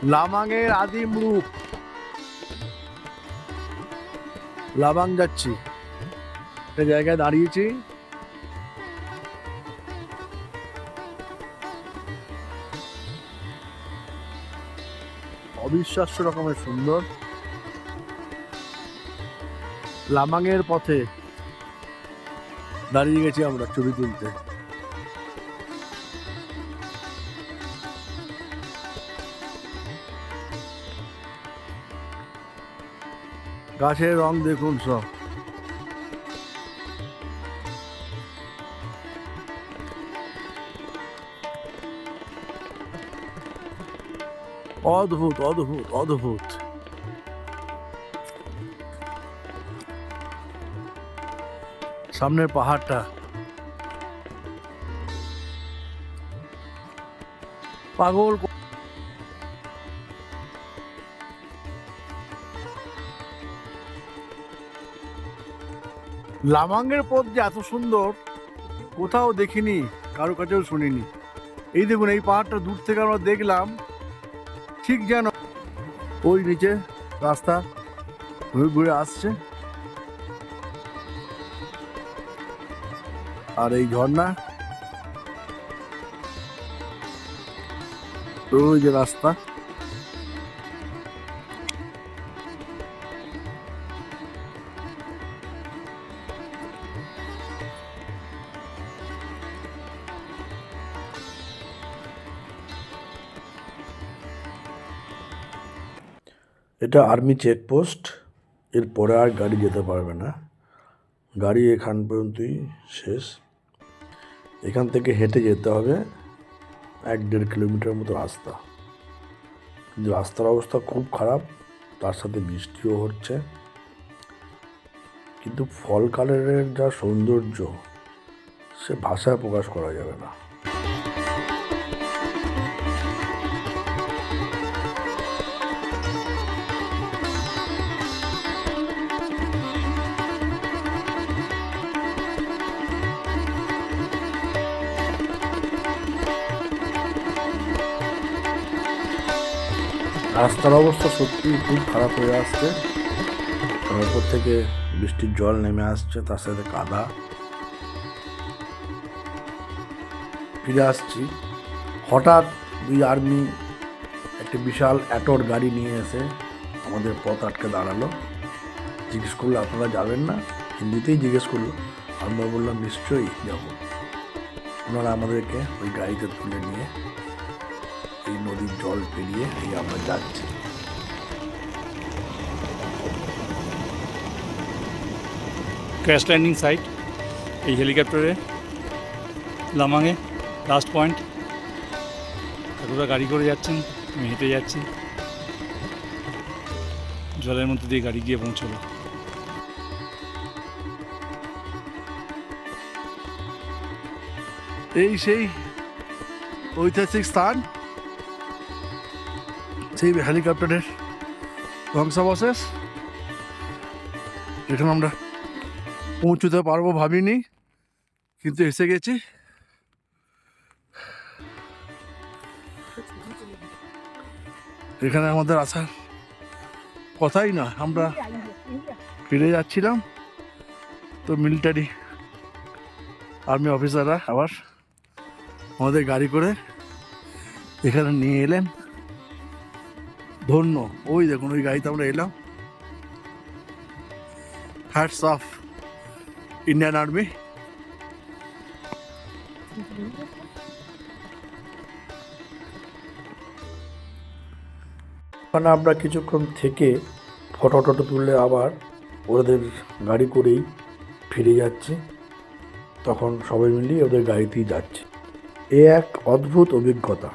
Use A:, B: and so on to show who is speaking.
A: লামাংয়ের আদিম রূপ। লামাং যাচ্ছি, একটা জায়গায় দাঁড়িয়েছি। অবিশ্বাস্য রকমের সুন্দর। লামাংয়ের পথে দাঁড়িয়ে গেছি আমরা ছবি তুলতে। গাছের রং দেখুন সব। অদ্ভুত অদ্ভুত অদ্ভুত। সামনের পাহাড়টা পাগল। লামাংয়ের পথ যে এত সুন্দর কোথাও দেখিনি, কারো কাছেও শুনিনি। এই দেখুন, এই পাহাড়টা দূর থেকে আমরা দেখলাম, ঠিক যেন ওই নিচে রাস্তা ঘুরে ঘুরে আসছে। আর এই ঝর্ণা, ওই যে রাস্তা। এটা আর্মি চেকপোস্ট, এরপরে আর গাড়ি যেতে পারবে না। গাড়ি এখান পর্যন্তই শেষ। এখান থেকে হেঁটে যেতে হবে 1-1.5 কিলোমিটার মতো রাস্তা। কিন্তু রাস্তার অবস্থা খুব খারাপ, তার সাথে বৃষ্টিও হচ্ছে। কিন্তু ফল কালারের যা সৌন্দর্য, সে ভাষায় প্রকাশ করা যাবে না। রাস্তার অবস্থা সত্যি খুব খারাপ হয়ে আসছে। তারপর থেকে বৃষ্টির জল নেমে আসছে, তার সাথে কাদা। ফিরে আসছি, হঠাৎ 2 আর্মি একটা বিশাল অ্যাটোর গাড়ি নিয়ে এসে আমাদের পথ আটকে দাঁড়ালো। জিজ্ঞেস করলো, আপনারা যাবেন না? হিন্দিতেই জিজ্ঞেস করলো। আমরা বললাম নিশ্চয়ই যাব। ওনারা আমাদেরকে ওই গাড়িতে তুলে নিয়ে এই নদীর জল পেরিয়ে এই আমরা যাচ্ছি।
B: ক্র্যাশ ল্যান্ডিং সাইট এই হেলিকপ্টারে লামাংয়ে লাস্ট পয়েন্ট। কাকুরা গাড়ি করে যাচ্ছেন, আমি হেঁটে যাচ্ছি। জলের মধ্যে দিয়ে গাড়ি গিয়ে পৌঁছলো।
A: এই সেই ঐতিহাসিক স্থান, সেই হেলিকপ্টারের ধ্বংসাবশেষ। এখানে আমরা পৌঁছতে পারবো ভাবিনি, কিন্তু এসে গেছি। এখানে আমাদের আসার কথাই না। আমরা ফিরে যাচ্ছিলাম, তো মিলিটারি আর্মি অফিসাররা আবার আমাদের গাড়ি করে এখানে নিয়ে এলেন। ধন্য, ওই দেখুন ওই গাড়িতে আমরা এলাম। Hats off Indian army. ওখানে আমরা কিছুক্ষণ থেকে ফটো টটো তুলে আবার ওদের গাড়ি করেই ফিরে যাচ্ছি। তখন সবাই মিলিয়ে ওদের গাড়িতেই যাচ্ছি। এ এক অদ্ভুত অভিজ্ঞতা।